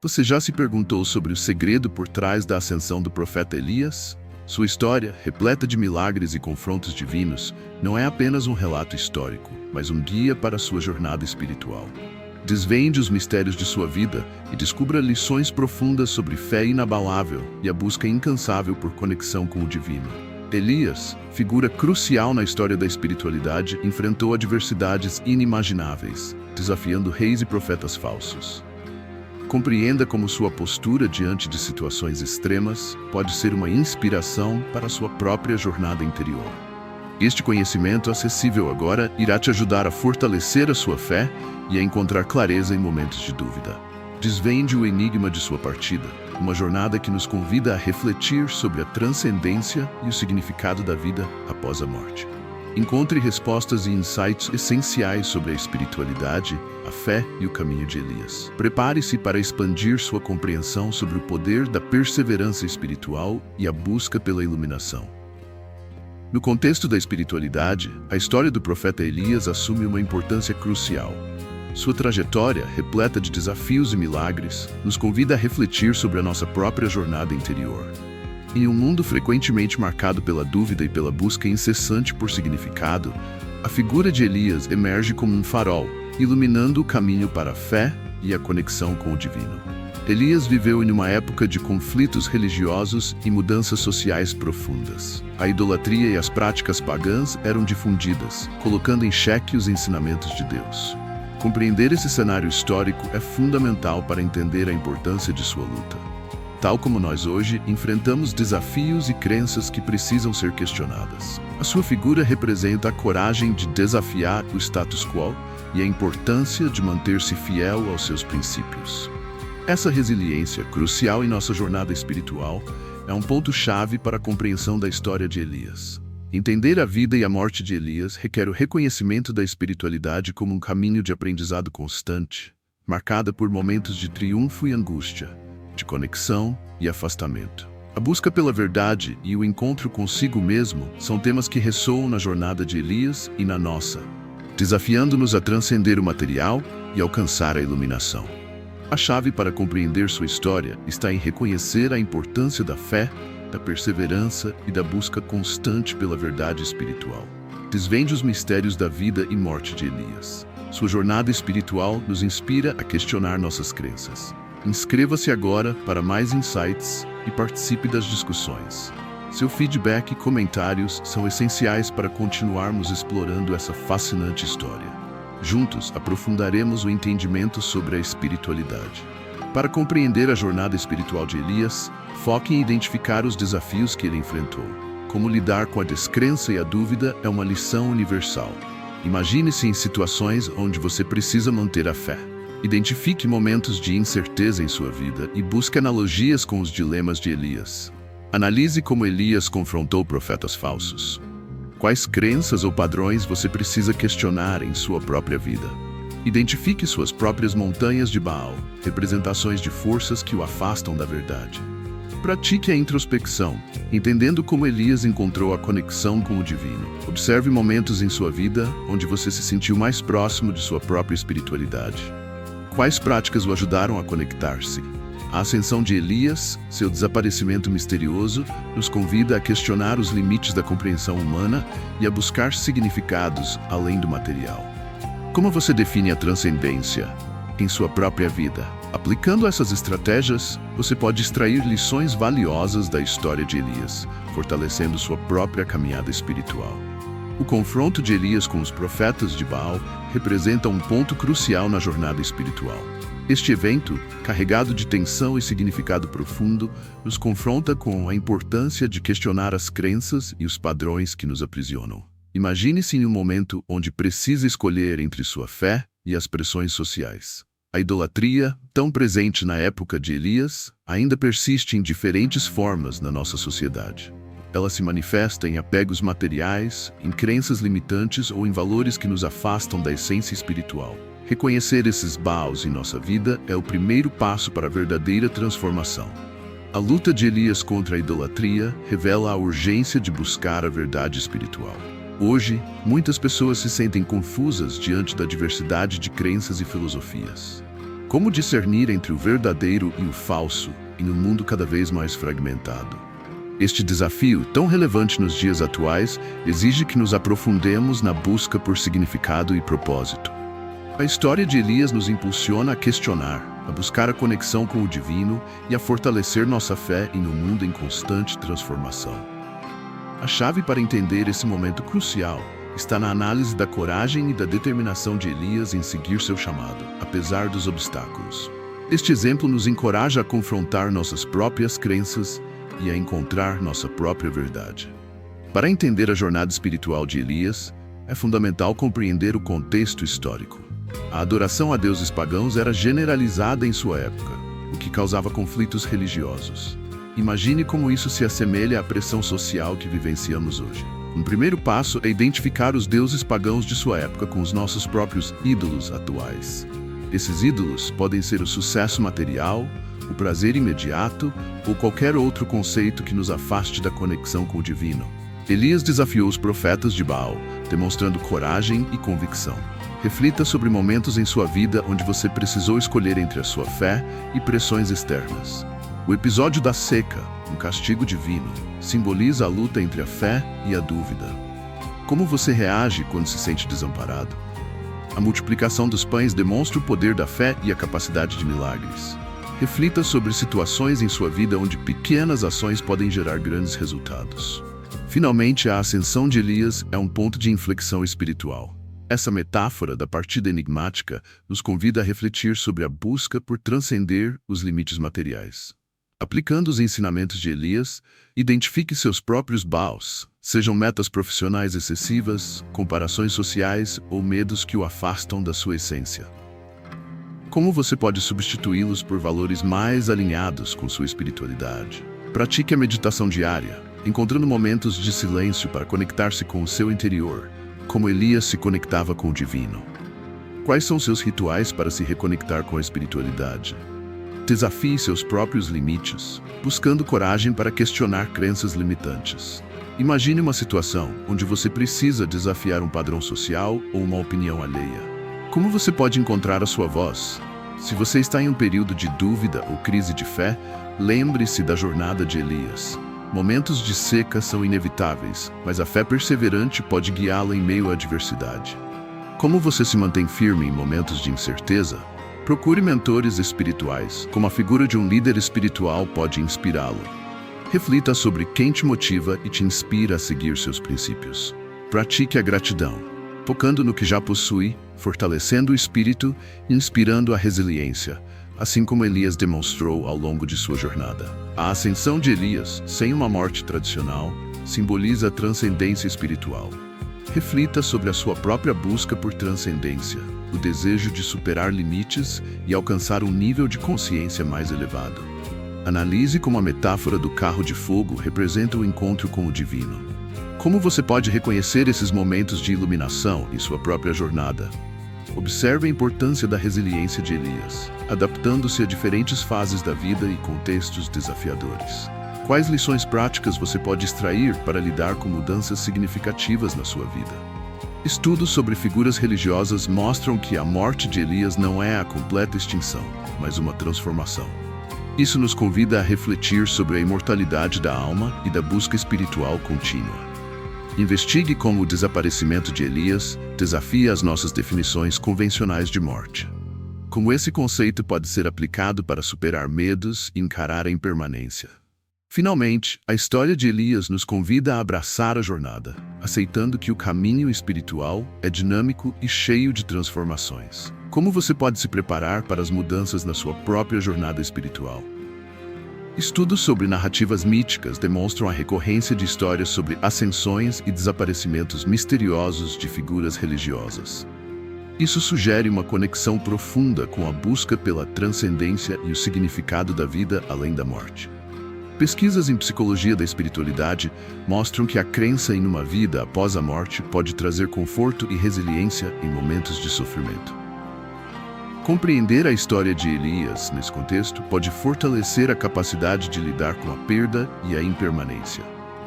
Você já se perguntou sobre o segredo por trás da ascensão do profeta Elias? Sua história, repleta de milagres e confrontos divinos, não é apenas um relato histórico, mas um guia para sua jornada espiritual. Desvende os mistérios de sua vida e descubra lições profundas sobre fé inabalável e a busca incansável por conexão com o divino. Elias, figura crucial na história da espiritualidade, enfrentou adversidades inimagináveis, desafiando reis e profetas falsos. Compreenda como sua postura diante de situações extremas pode ser uma inspiração para sua própria jornada interior. Este conhecimento acessível agora irá te ajudar a fortalecer a sua fé e a encontrar clareza em momentos de dúvida. Desvende o enigma de sua partida, uma jornada que nos convida a refletir sobre a transcendência e o significado da vida após a morte. Encontre respostas e insights essenciais sobre a espiritualidade, a fé e o caminho de Elias. Prepare-se para expandir sua compreensão sobre o poder da perseverança espiritual e a busca pela iluminação. No contexto da espiritualidade, a história do profeta Elias assume uma importância crucial. Sua trajetória, repleta de desafios e milagres, nos convida a refletir sobre a nossa própria jornada interior. Em um mundo frequentemente marcado pela dúvida e pela busca incessante por significado, a figura de Elias emerge como um farol, iluminando o caminho para a fé e a conexão com o divino. Elias viveu em uma época de conflitos religiosos e mudanças sociais profundas. A idolatria e as práticas pagãs eram difundidas, colocando em xeque os ensinamentos de Deus. Compreender esse cenário histórico é fundamental para entender a importância de sua luta. Tal como nós hoje, enfrentamos desafios e crenças que precisam ser questionadas. A sua figura representa a coragem de desafiar o status quo e a importância de manter-se fiel aos seus princípios. Essa resiliência, crucial em nossa jornada espiritual, é um ponto-chave para a compreensão da história de Elias. Entender a vida e a morte de Elias requer o reconhecimento da espiritualidade como um caminho de aprendizado constante, marcada por momentos de triunfo e angústia, de conexão e afastamento. A busca pela verdade e o encontro consigo mesmo são temas que ressoam na jornada de Elias e na nossa, desafiando-nos a transcender o material e alcançar a iluminação. A chave para compreender sua história está em reconhecer a importância da fé, da perseverança e da busca constante pela verdade espiritual. Desvende os mistérios da vida e morte de Elias. Sua jornada espiritual nos inspira a questionar nossas crenças. Inscreva-se agora para mais insights e participe das discussões. Seu feedback e comentários são essenciais para continuarmos explorando essa fascinante história. Juntos, aprofundaremos o entendimento sobre a espiritualidade. Para compreender a jornada espiritual de Elias, foque em identificar os desafios que ele enfrentou. Como lidar com a descrença e a dúvida é uma lição universal. Imagine-se em situações onde você precisa manter a fé. Identifique momentos de incerteza em sua vida e busque analogias com os dilemas de Elias. Analise como Elias confrontou profetas falsos. Quais crenças ou padrões você precisa questionar em sua própria vida? Identifique suas próprias montanhas de Baal, representações de forças que o afastam da verdade. Pratique a introspecção, entendendo como Elias encontrou a conexão com o divino. Observe momentos em sua vida onde você se sentiu mais próximo de sua própria espiritualidade. Quais práticas o ajudaram a conectar-se? A ascensão de Elias, seu desaparecimento misterioso, nos convida a questionar os limites da compreensão humana e a buscar significados além do material. Como você define a transcendência em sua própria vida? Aplicando essas estratégias, você pode extrair lições valiosas da história de Elias, fortalecendo sua própria caminhada espiritual. O confronto de Elias com os profetas de Baal representa um ponto crucial na jornada espiritual. Este evento, carregado de tensão e significado profundo, nos confronta com a importância de questionar as crenças e os padrões que nos aprisionam. Imagine-se em um momento onde precisa escolher entre sua fé e as pressões sociais. A idolatria, tão presente na época de Elias, ainda persiste em diferentes formas na nossa sociedade. Ela se manifesta em apegos materiais, em crenças limitantes ou em valores que nos afastam da essência espiritual. Reconhecer esses baus em nossa vida é o primeiro passo para a verdadeira transformação. A luta de Elias contra a idolatria revela a urgência de buscar a verdade espiritual. Hoje, muitas pessoas se sentem confusas diante da diversidade de crenças e filosofias. Como discernir entre o verdadeiro e o falso em um mundo cada vez mais fragmentado? Este desafio, tão relevante nos dias atuais, exige que nos aprofundemos na busca por significado e propósito. A história de Elias nos impulsiona a questionar, a buscar a conexão com o divino e a fortalecer nossa fé em um mundo em constante transformação. A chave para entender esse momento crucial está na análise da coragem e da determinação de Elias em seguir seu chamado, apesar dos obstáculos. Este exemplo nos encoraja a confrontar nossas próprias crenças e a encontrar nossa própria verdade. Para entender a jornada espiritual de Elias, é fundamental compreender o contexto histórico. A adoração a deuses pagãos era generalizada em sua época, o que causava conflitos religiosos. Imagine como isso se assemelha à pressão social que vivenciamos hoje. Um primeiro passo é identificar os deuses pagãos de sua época com os nossos próprios ídolos atuais. Esses ídolos podem ser o sucesso material, o prazer imediato ou qualquer outro conceito que nos afaste da conexão com o divino. Elias desafiou os profetas de Baal, demonstrando coragem e convicção. Reflita sobre momentos em sua vida onde você precisou escolher entre a sua fé e pressões externas. O episódio da seca, um castigo divino, simboliza a luta entre a fé e a dúvida. Como você reage quando se sente desamparado? A multiplicação dos pães demonstra o poder da fé e a capacidade de milagres. Reflita sobre situações em sua vida onde pequenas ações podem gerar grandes resultados. Finalmente, a ascensão de Elias é um ponto de inflexão espiritual. Essa metáfora da partida enigmática nos convida a refletir sobre a busca por transcender os limites materiais. Aplicando os ensinamentos de Elias, identifique seus próprios Baals, sejam metas profissionais excessivas, comparações sociais ou medos que o afastam da sua essência. Como você pode substituí-los por valores mais alinhados com sua espiritualidade? Pratique a meditação diária, encontrando momentos de silêncio para conectar-se com o seu interior, como Elias se conectava com o divino. Quais são seus rituais para se reconectar com a espiritualidade? Desafie seus próprios limites, buscando coragem para questionar crenças limitantes. Imagine uma situação onde você precisa desafiar um padrão social ou uma opinião alheia. Como você pode encontrar a sua voz? Se você está em um período de dúvida ou crise de fé, lembre-se da jornada de Elias. Momentos de seca são inevitáveis, mas a fé perseverante pode guiá-la em meio à adversidade. Como você se mantém firme em momentos de incerteza? Procure mentores espirituais, como a figura de um líder espiritual pode inspirá-lo. Reflita sobre quem te motiva e te inspira a seguir seus princípios. Pratique a gratidão, focando no que já possui, fortalecendo o espírito e inspirando a resiliência, assim como Elias demonstrou ao longo de sua jornada. A ascensão de Elias, sem uma morte tradicional, simboliza a transcendência espiritual. Reflita sobre a sua própria busca por transcendência, o desejo de superar limites e alcançar um nível de consciência mais elevado. Analise como a metáfora do carro de fogo representa o encontro com o divino. Como você pode reconhecer esses momentos de iluminação em sua própria jornada? Observe a importância da resiliência de Elias, adaptando-se a diferentes fases da vida e contextos desafiadores. Quais lições práticas você pode extrair para lidar com mudanças significativas na sua vida? Estudos sobre figuras religiosas mostram que a morte de Elias não é a completa extinção, mas uma transformação. Isso nos convida a refletir sobre a imortalidade da alma e da busca espiritual contínua. Investigue como o desaparecimento de Elias desafia as nossas definições convencionais de morte. Como esse conceito pode ser aplicado para superar medos e encarar a impermanência. Finalmente, a história de Elias nos convida a abraçar a jornada, aceitando que o caminho espiritual é dinâmico e cheio de transformações. Como você pode se preparar para as mudanças na sua própria jornada espiritual? Estudos sobre narrativas míticas demonstram a recorrência de histórias sobre ascensões e desaparecimentos misteriosos de figuras religiosas. Isso sugere uma conexão profunda com a busca pela transcendência e o significado da vida além da morte. Pesquisas em psicologia da espiritualidade mostram que a crença em uma vida após a morte pode trazer conforto e resiliência em momentos de sofrimento. Compreender a história de Elias nesse contexto pode fortalecer a capacidade de lidar com a perda e a impermanência.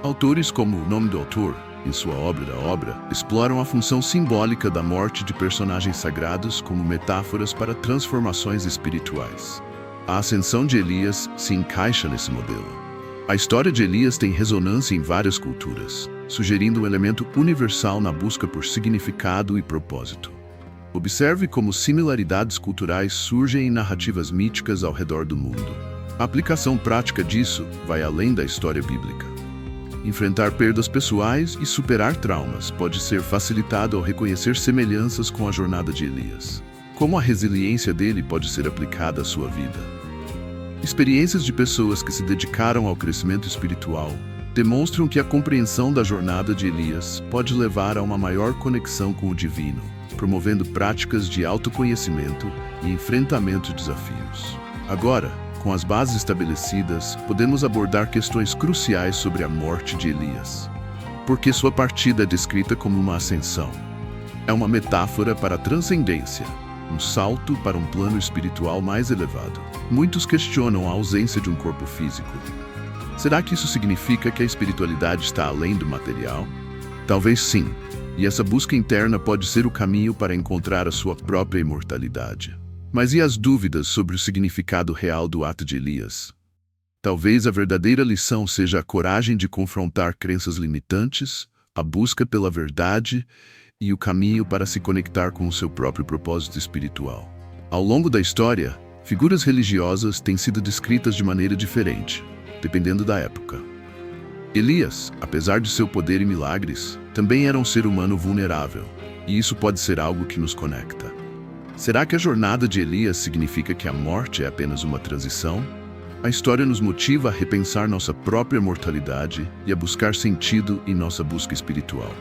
Autores como O Nome do Autor em sua obra, exploram a função simbólica da morte de personagens sagrados como metáforas para transformações espirituais. A ascensão de Elias se encaixa nesse modelo. A história de Elias tem ressonância em várias culturas, sugerindo um elemento universal na busca por significado e propósito. Observe como similaridades culturais surgem em narrativas míticas ao redor do mundo. A aplicação prática disso vai além da história bíblica. Enfrentar perdas pessoais e superar traumas pode ser facilitado ao reconhecer semelhanças com a jornada de Elias. Como a resiliência dele pode ser aplicada à sua vida? Experiências de pessoas que se dedicaram ao crescimento espiritual demonstram que a compreensão da jornada de Elias pode levar a uma maior conexão com o divino, promovendo práticas de autoconhecimento e enfrentamento de desafios. Agora, com as bases estabelecidas, podemos abordar questões cruciais sobre a morte de Elias. Por que sua partida é descrita como uma ascensão? É uma metáfora para a transcendência, um salto para um plano espiritual mais elevado. Muitos questionam a ausência de um corpo físico. Será que isso significa que a espiritualidade está além do material? Talvez sim, e essa busca interna pode ser o caminho para encontrar a sua própria imortalidade. Mas e as dúvidas sobre o significado real do ato de Elias? Talvez a verdadeira lição seja a coragem de confrontar crenças limitantes, a busca pela verdade e o caminho para se conectar com o seu próprio propósito espiritual. Ao longo da história, figuras religiosas têm sido descritas de maneira diferente, dependendo da época. Elias, apesar de seu poder e milagres, também era um ser humano vulnerável, e isso pode ser algo que nos conecta. Será que a jornada de Elias significa que a morte é apenas uma transição? A história nos motiva a repensar nossa própria mortalidade e a buscar sentido em nossa busca espiritual.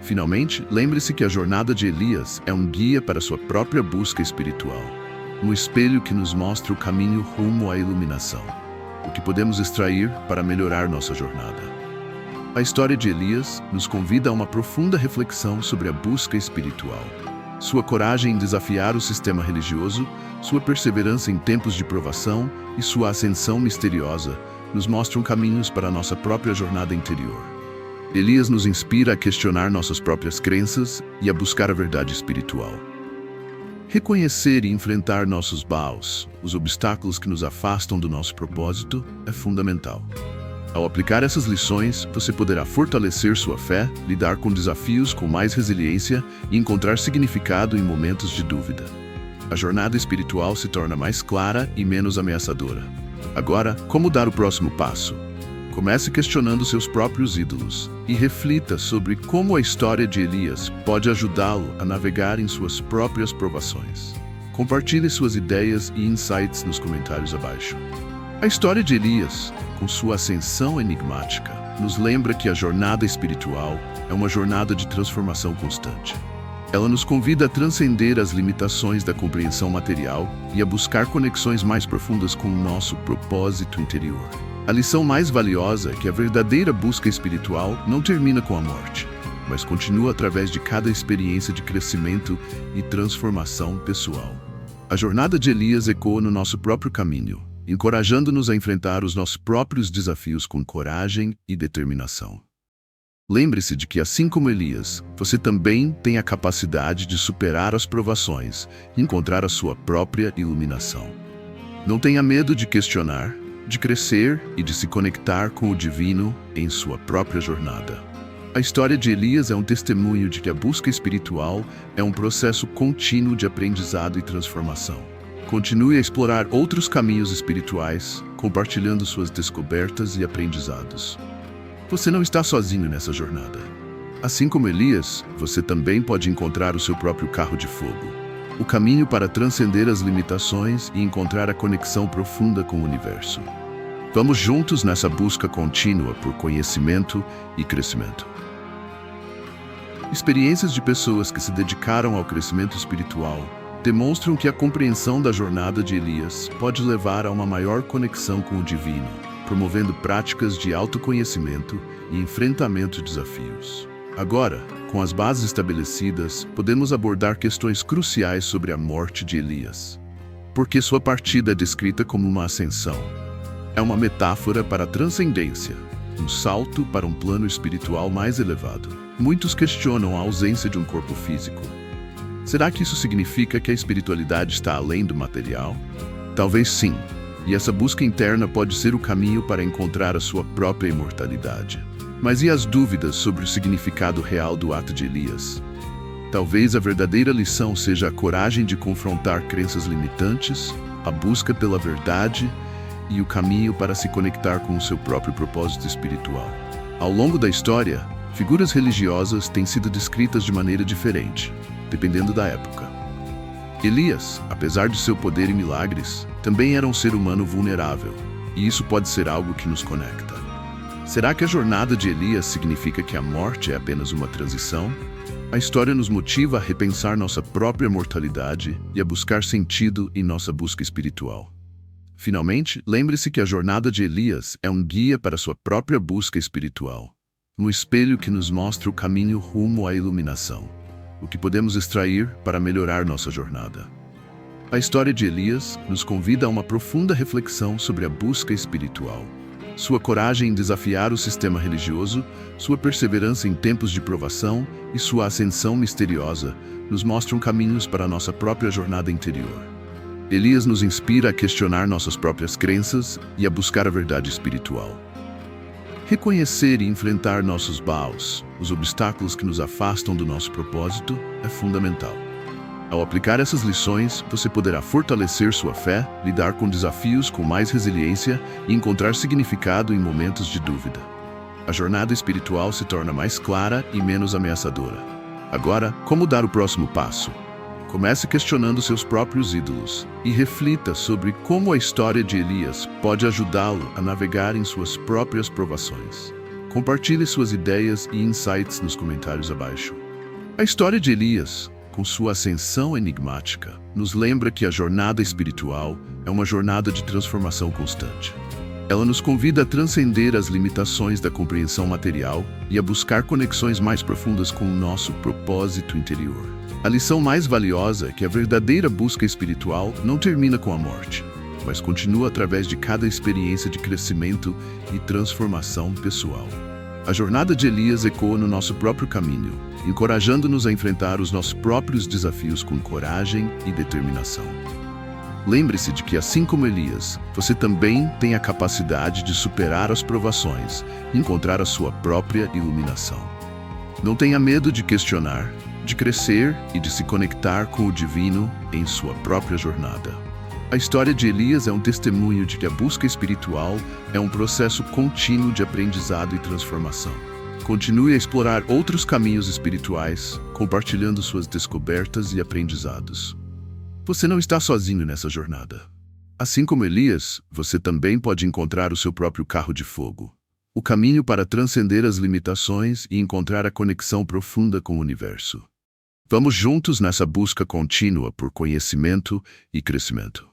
Finalmente, lembre-se que a jornada de Elias é um guia para sua própria busca espiritual, um espelho que nos mostra o caminho rumo à iluminação, o que podemos extrair para melhorar nossa jornada. A história de Elias nos convida a uma profunda reflexão sobre a busca espiritual. Sua coragem em desafiar o sistema religioso, sua perseverança em tempos de provação e sua ascensão misteriosa nos mostram caminhos para a nossa própria jornada interior. Elias nos inspira a questionar nossas próprias crenças e a buscar a verdade espiritual. Reconhecer e enfrentar nossos baus, os obstáculos que nos afastam do nosso propósito, é fundamental. Ao aplicar essas lições, você poderá fortalecer sua fé, lidar com desafios com mais resiliência e encontrar significado em momentos de dúvida. A jornada espiritual se torna mais clara e menos ameaçadora. Agora, como dar o próximo passo? Comece questionando seus próprios ídolos e reflita sobre como a história de Elias pode ajudá-lo a navegar em suas próprias provações. Compartilhe suas ideias e insights nos comentários abaixo. A história de Elias, com sua ascensão enigmática, nos lembra que a jornada espiritual é uma jornada de transformação constante. Ela nos convida a transcender as limitações da compreensão material e a buscar conexões mais profundas com o nosso propósito interior. A lição mais valiosa é que a verdadeira busca espiritual não termina com a morte, mas continua através de cada experiência de crescimento e transformação pessoal. A jornada de Elias ecoa no nosso próprio caminho, encorajando-nos a enfrentar os nossos próprios desafios com coragem e determinação. Lembre-se de que, assim como Elias, você também tem a capacidade de superar as provações e encontrar a sua própria iluminação. Não tenha medo de questionar, de crescer e de se conectar com o divino em sua própria jornada. A história de Elias é um testemunho de que a busca espiritual é um processo contínuo de aprendizado e transformação. Continue a explorar outros caminhos espirituais, compartilhando suas descobertas e aprendizados. Você não está sozinho nessa jornada. Assim como Elias, você também pode encontrar o seu próprio carro de fogo, o caminho para transcender as limitações e encontrar a conexão profunda com o universo. Vamos juntos nessa busca contínua por conhecimento e crescimento. Experiências de pessoas que se dedicaram ao crescimento espiritual demonstram que a compreensão da jornada de Elias pode levar a uma maior conexão com o divino, promovendo práticas de autoconhecimento e enfrentamento de desafios. Agora, com as bases estabelecidas, podemos abordar questões cruciais sobre a morte de Elias. Por que sua partida é descrita como uma ascensão? É uma metáfora para a transcendência, um salto para um plano espiritual mais elevado. Muitos questionam a ausência de um corpo físico. Será que isso significa que a espiritualidade está além do material? Talvez sim, e essa busca interna pode ser o caminho para encontrar a sua própria imortalidade. Mas e as dúvidas sobre o significado real do ato de Elias? Talvez a verdadeira lição seja a coragem de confrontar crenças limitantes, a busca pela verdade e o caminho para se conectar com o seu próprio propósito espiritual. Ao longo da história, figuras religiosas têm sido descritas de maneira diferente, dependendo da época. Elias, apesar de seu poder e milagres, também era um ser humano vulnerável, e isso pode ser algo que nos conecta. Será que a jornada de Elias significa que a morte é apenas uma transição? A história nos motiva a repensar nossa própria mortalidade e a buscar sentido em nossa busca espiritual. Finalmente, lembre-se que a jornada de Elias é um guia para sua própria busca espiritual, um espelho que nos mostra o caminho rumo à iluminação, o que podemos extrair para melhorar nossa jornada. A história de Elias nos convida a uma profunda reflexão sobre a busca espiritual. Sua coragem em desafiar o sistema religioso, sua perseverança em tempos de provação e sua ascensão misteriosa nos mostram caminhos para a nossa própria jornada interior. Elias nos inspira a questionar nossas próprias crenças e a buscar a verdade espiritual. Reconhecer e enfrentar nossos baus, os obstáculos que nos afastam do nosso propósito, é fundamental. Ao aplicar essas lições, você poderá fortalecer sua fé, lidar com desafios com mais resiliência e encontrar significado em momentos de dúvida. A jornada espiritual se torna mais clara e menos ameaçadora. Agora, como dar o próximo passo? Comece questionando seus próprios ídolos e reflita sobre como a história de Elias pode ajudá-lo a navegar em suas próprias provações. Compartilhe suas ideias e insights nos comentários abaixo. A história de Elias, com sua ascensão enigmática, nos lembra que a jornada espiritual é uma jornada de transformação constante. Ela nos convida a transcender as limitações da compreensão material e a buscar conexões mais profundas com o nosso propósito interior. A lição mais valiosa é que a verdadeira busca espiritual não termina com a morte, mas continua através de cada experiência de crescimento e transformação pessoal. A jornada de Elias ecoa no nosso próprio caminho, encorajando-nos a enfrentar os nossos próprios desafios com coragem e determinação. Lembre-se de que, assim como Elias, você também tem a capacidade de superar as provações e encontrar a sua própria iluminação. Não tenha medo de questionar, de crescer e de se conectar com o divino em sua própria jornada. A história de Elias é um testemunho de que a busca espiritual é um processo contínuo de aprendizado e transformação. Continue a explorar outros caminhos espirituais, compartilhando suas descobertas e aprendizados. Você não está sozinho nessa jornada. Assim como Elias, você também pode encontrar o seu próprio carro de fogo, o caminho para transcender as limitações e encontrar a conexão profunda com o universo. Vamos juntos nessa busca contínua por conhecimento e crescimento.